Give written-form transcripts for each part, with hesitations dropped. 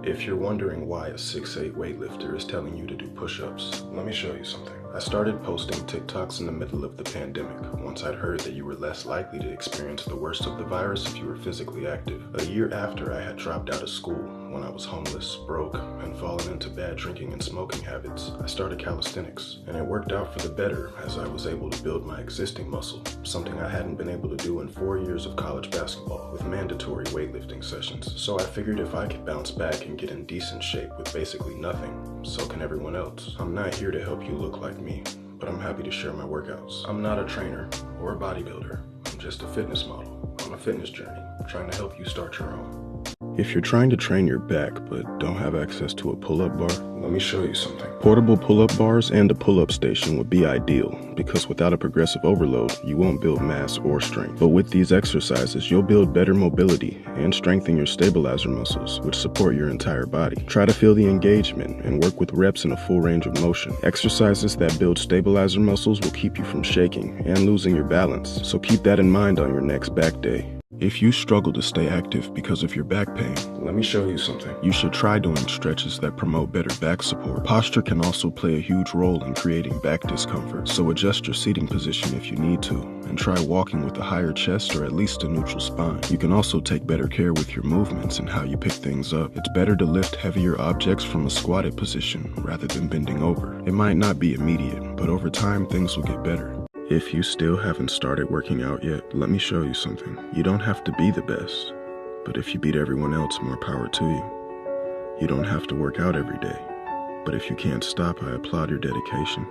If you're wondering why a 6'8" weightlifter is telling you to do push-ups, let me show you something. I started posting TikToks in the middle of the pandemic, once I'd heard that you were less likely to experience the worst of the virus if you were physically active. A year after I had dropped out of school, when I was homeless, broke, and fallen into bad drinking and smoking habits, I started calisthenics, and it worked out for the better as I was able to build my existing muscle, something I hadn't been able to do in 4 years of college basketball with mandatory weightlifting sessions. So I figured if I could bounce back and get in decent shape with basically nothing, so can everyone else. I'm not here to help you look like me, but I'm happy to share my workouts. I'm not a trainer or a bodybuilder. I'm just a fitness model on a fitness journey, trying to help you start your own. If you're trying to train your back but don't have access to a pull-up bar, let me show you something. Portable pull-up bars and a pull-up station would be ideal because without a progressive overload, you won't build mass or strength. But with these exercises, you'll build better mobility and strengthen your stabilizer muscles, which support your entire body. Try to feel the engagement and work with reps in a full range of motion. Exercises that build stabilizer muscles will keep you from shaking and losing your balance, so keep that in mind on your next back day. If you struggle to stay active because of your back pain, let me show you something. You should try doing stretches that promote better back support. Posture can also play a huge role in creating back discomfort, so adjust your seating position if you need to, and try walking with a higher chest or at least a neutral spine. You can also take better care with your movements and how you pick things up. It's better to lift heavier objects from a squatted position rather than bending over. It might not be immediate, but over time things will get better. If you still haven't started working out yet, let me show you something. You don't have to be the best, but if you beat everyone else, more power to you. You don't have to work out every day, but if you can't stop, I applaud your dedication.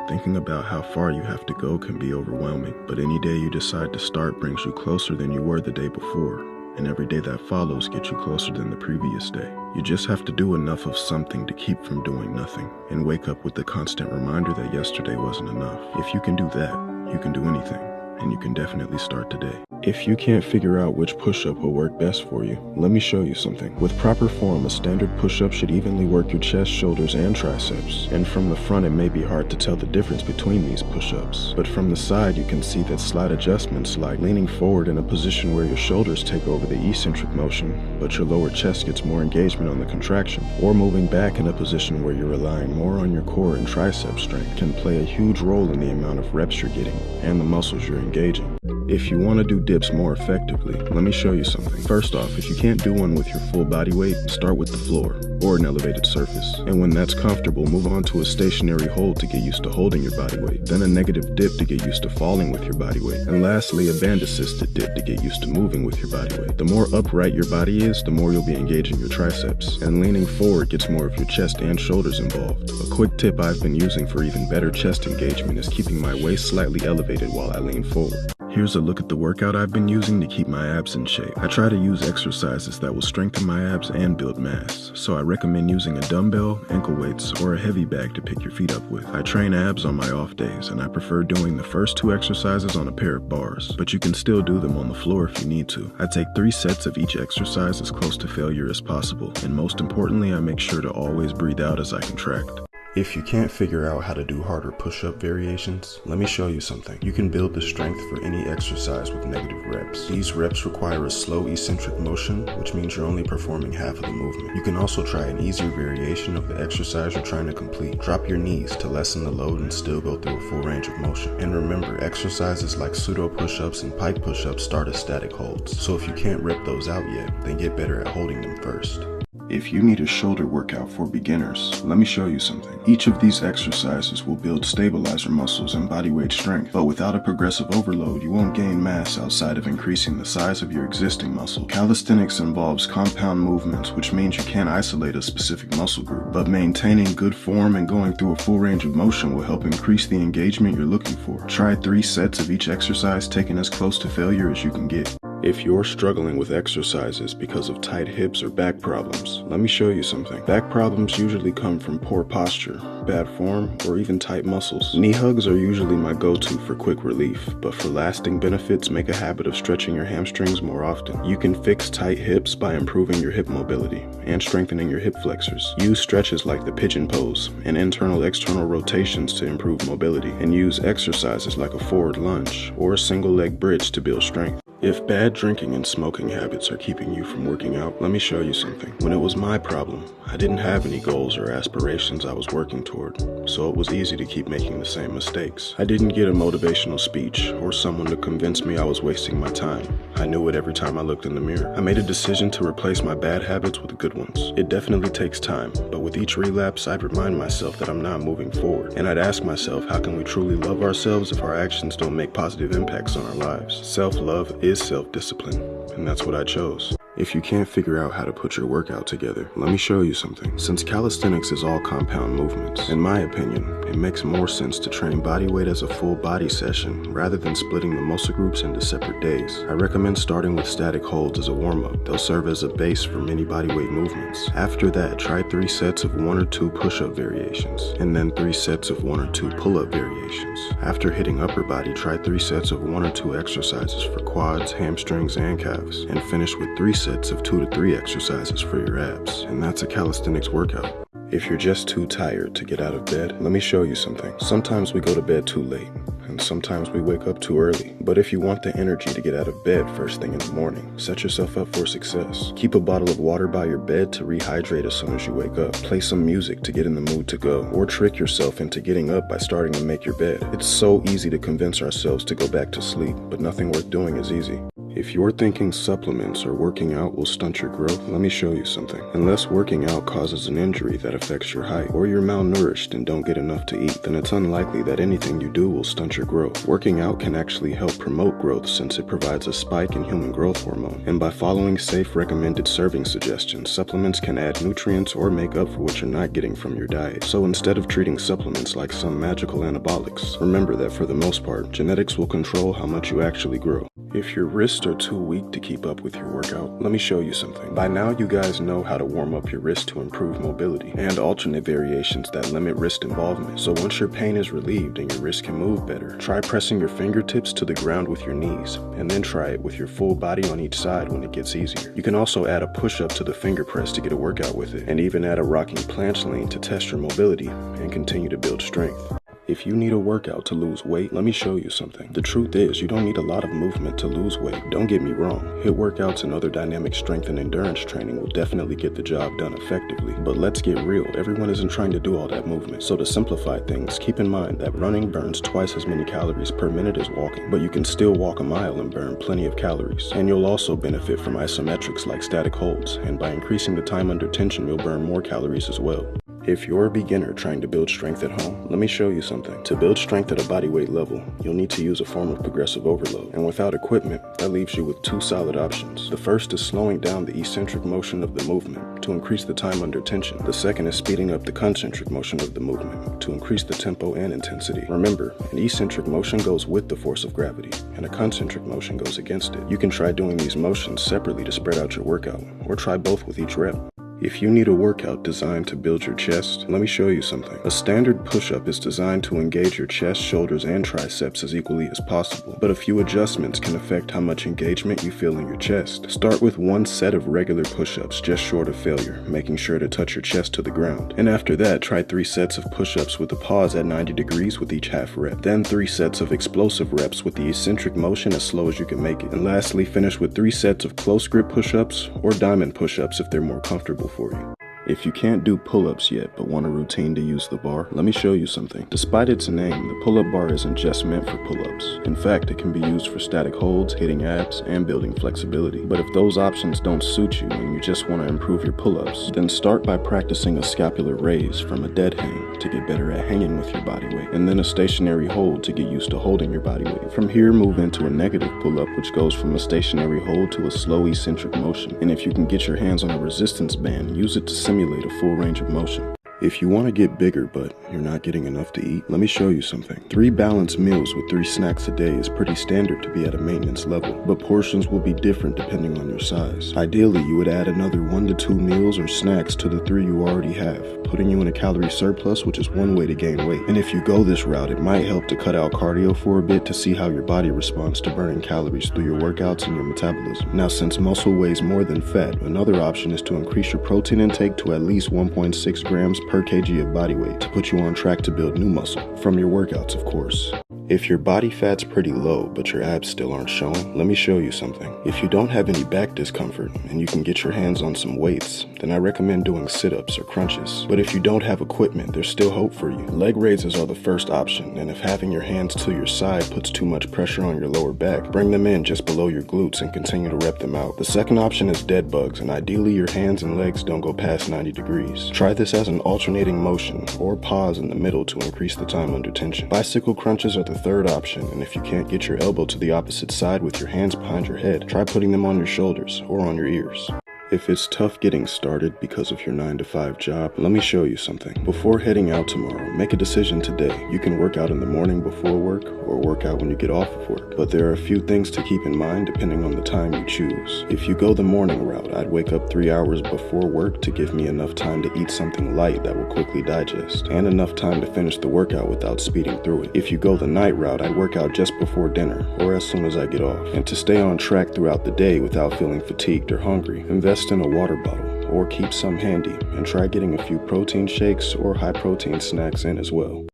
Thinking about how far you have to go can be overwhelming, but any day you decide to start brings you closer than you were the day before, and every day that follows gets you closer than the previous day. You just have to do enough of something to keep from doing nothing, and wake up with the constant reminder that yesterday wasn't enough. If you can do that, you can do anything, and you can definitely start today. If you can't figure out which push-up will work best for you, let me show you something. With proper form, a standard push-up should evenly work your chest, shoulders, and triceps. And from the front, it may be hard to tell the difference between these push-ups. But from the side, you can see that slight adjustments like leaning forward in a position where your shoulders take over the eccentric motion, but your lower chest gets more engagement on the contraction, or moving back in a position where you're relying more on your core and tricep strength can play a huge role in the amount of reps you're getting and the muscles you're engaging. If you want to do dips more effectively, let me show you something. First off, if you can't do one with your full body weight, start with the floor or an elevated surface. And when that's comfortable, move on to a stationary hold to get used to holding your body weight. Then a negative dip to get used to falling with your body weight. And lastly, a band assisted dip to get used to moving with your body weight. The more upright your body is, the more you'll be engaging your triceps. And leaning forward gets more of your chest and shoulders involved. A quick tip I've been using for even better chest engagement is keeping my waist slightly elevated while I lean forward. Here's a look at the workout I've been using to keep my abs in shape. I try to use exercises that will strengthen my abs and build mass, so I recommend using a dumbbell, ankle weights, or a heavy bag to pick your feet up with. I train abs on my off days, and I prefer doing the first 2 exercises on a pair of bars, but you can still do them on the floor if you need to. I take 3 sets of each exercise as close to failure as possible, and most importantly, I make sure to always breathe out as I contract. If you can't figure out how to do harder push-up variations, let me show you something. You can build the strength for any exercise with negative reps. These reps require a slow eccentric motion, which means you're only performing half of the movement. You can also try an easier variation of the exercise you're trying to complete. Drop your knees to lessen the load and still go through a full range of motion. And remember, exercises like pseudo push-ups and pike push-ups start as static holds. So if you can't rep those out yet, then get better at holding them first. If you need a shoulder workout for beginners, let me show you something. Each of these exercises will build stabilizer muscles and body weight strength, but without a progressive overload, you won't gain mass outside of increasing the size of your existing muscle. Calisthenics involves compound movements, which means you can't isolate a specific muscle group, but maintaining good form and going through a full range of motion will help increase the engagement you're looking for. Try 3 sets of each exercise, taking as close to failure as you can get. If you're struggling with exercises because of tight hips or back problems, let me show you something. Back problems usually come from poor posture, bad form, or even tight muscles. Knee hugs are usually my go-to for quick relief, but for lasting benefits, make a habit of stretching your hamstrings more often. You can fix tight hips by improving your hip mobility and strengthening your hip flexors. Use stretches like the pigeon pose and internal-external rotations to improve mobility, and use exercises like a forward lunge or a single leg bridge to build strength. If bad drinking and smoking habits are keeping you from working out, let me show you something. When it was my problem, I didn't have any goals or aspirations I was working toward, so it was easy to keep making the same mistakes. I didn't get a motivational speech or someone to convince me I was wasting my time. I knew it every time I looked in the mirror. I made a decision to replace my bad habits with good ones. It definitely takes time, but with each relapse, I'd remind myself that I'm not moving forward. And I'd ask myself, how can we truly love ourselves if our actions don't make positive impacts on our lives? Self-love is self-discipline, and that's what I chose. If you can't figure out how to put your workout together, let me show you something. Since calisthenics is all compound movements, in my opinion, it makes more sense to train body weight as a full body session rather than splitting the muscle groups into separate days. I recommend starting with static holds as a warm-up. They'll serve as a base for many body weight movements. After that, try 3 sets of 1 or 2 push-up variations, and then 3 sets of 1 or 2 pull-up variations. After hitting upper body, try 3 sets of 1 or 2 exercises for quads, hamstrings, and calves, and finish with 3 sets of 2 to 3 exercises for your abs, and that's a calisthenics workout. If you're just too tired to get out of bed, let me show you something. Sometimes we go to bed too late, and sometimes we wake up too early. But if you want the energy to get out of bed first thing in the morning, set yourself up for success. Keep a bottle of water by your bed to rehydrate as soon as you wake up. Play some music to get in the mood to go, or trick yourself into getting up by starting to make your bed. It's so easy to convince ourselves to go back to sleep, but nothing worth doing is easy. If you're thinking supplements or working out will stunt your growth, let me show you something. Unless working out causes an injury that affects your height, or you're malnourished and don't get enough to eat, then it's unlikely that anything you do will stunt your growth. Working out can actually help promote growth since it provides a spike in human growth hormone. And by following safe recommended serving suggestions, supplements can add nutrients or make up for what you're not getting from your diet. So instead of treating supplements like some magical anabolics, remember that for the most part, genetics will control how much you actually grow. If your wrists are too weak to keep up with your workout, let me show you something. By now you guys know how to warm up your wrist to improve mobility and alternate variations that limit wrist involvement. So once your pain is relieved and your wrist can move better, try pressing your fingertips to the ground with your knees, and then try it with your full body on each side when it gets easier. You can also add a push-up to the finger press to get a workout with it, and even add a rocking planche lean to test your mobility and continue to build strength. If you need a workout to lose weight, let me show you something. The truth is, you don't need a lot of movement to lose weight. Don't get me wrong. HIIT workouts and other dynamic strength and endurance training will definitely get the job done effectively. But let's get real, everyone isn't trying to do all that movement. So to simplify things, keep in mind that running burns twice as many calories per minute as walking, but you can still walk a mile and burn plenty of calories. And you'll also benefit from isometrics like static holds, and by increasing the time under tension, you'll burn more calories as well. If you're a beginner trying to build strength at home, let me show you something. To build strength at a body weight level, you'll need to use a form of progressive overload. And without equipment, that leaves you with 2 solid options. The first is slowing down the eccentric motion of the movement to increase the time under tension. The second is speeding up the concentric motion of the movement to increase the tempo and intensity. Remember, an eccentric motion goes with the force of gravity, and a concentric motion goes against it. You can try doing these motions separately to spread out your workout, or try both with each rep. If you need a workout designed to build your chest, let me show you something. A standard push-up is designed to engage your chest, shoulders, and triceps as equally as possible, but a few adjustments can affect how much engagement you feel in your chest. Start with 1 set of regular push-ups just short of failure, making sure to touch your chest to the ground. And after that, try 3 sets of push-ups with a pause at 90 degrees with each half rep. Then 3 sets of explosive reps with the eccentric motion as slow as you can make it. And lastly, finish with 3 sets of close grip push-ups or diamond push-ups if they're more comfortable for you. If you can't do pull-ups yet but want a routine to use the bar, let me show you something. Despite its name, the pull-up bar isn't just meant for pull-ups. In fact, it can be used for static holds, hitting abs, and building flexibility. But if those options don't suit you and you just want to improve your pull-ups, then start by practicing a scapular raise from a dead hang to get better at hanging with your body weight, and then a stationary hold to get used to holding your body weight. From here, move into a negative pull-up, which goes from a stationary hold to a slow eccentric motion. And if you can get your hands on a resistance band, use it to simulate a full range of motion. If you want to get bigger but you're not getting enough to eat, let me show you something. 3 balanced meals with 3 snacks a day is pretty standard to be at a maintenance level, but portions will be different depending on your size. Ideally, you would add another 1 to 2 meals or snacks to the 3 you already have, putting you in a calorie surplus, which is one way to gain weight. And if you go this route, it might help to cut out cardio for a bit to see how your body responds to burning calories through your workouts and your metabolism. Now, since muscle weighs more than fat, another option is to increase your protein intake to at least 1.6 grams per kg of body weight to put you on track to build new muscle, from your workouts of course. If your body fat's pretty low, but your abs still aren't showing, let me show you something. If you don't have any back discomfort, and you can get your hands on some weights, then I recommend doing sit-ups or crunches. But if you don't have equipment, there's still hope for you. Leg raises are the first option, and if having your hands to your side puts too much pressure on your lower back, bring them in just below your glutes and continue to rep them out. The second option is dead bugs, and ideally your hands and legs don't go past 90 degrees. Try this as an alternating motion, or pause in the middle to increase the time under tension. Bicycle crunches are the third option, and if you can't get your elbow to the opposite side with your hands behind your head, try putting them on your shoulders or on your ears. If it's tough getting started because of your 9-to-5 job, let me show you something. Before heading out tomorrow, make a decision today. You can work out in the morning before work or work out when you get off of work. But there are a few things to keep in mind depending on the time you choose. If you go the morning route, I'd wake up 3 hours before work to give me enough time to eat something light that will quickly digest, and enough time to finish the workout without speeding through it. If you go the night route, I'd work out just before dinner or as soon as I get off. And to stay on track throughout the day without feeling fatigued or hungry, invest in a water bottle or keep some handy, and try getting a few protein shakes or high protein snacks in as well.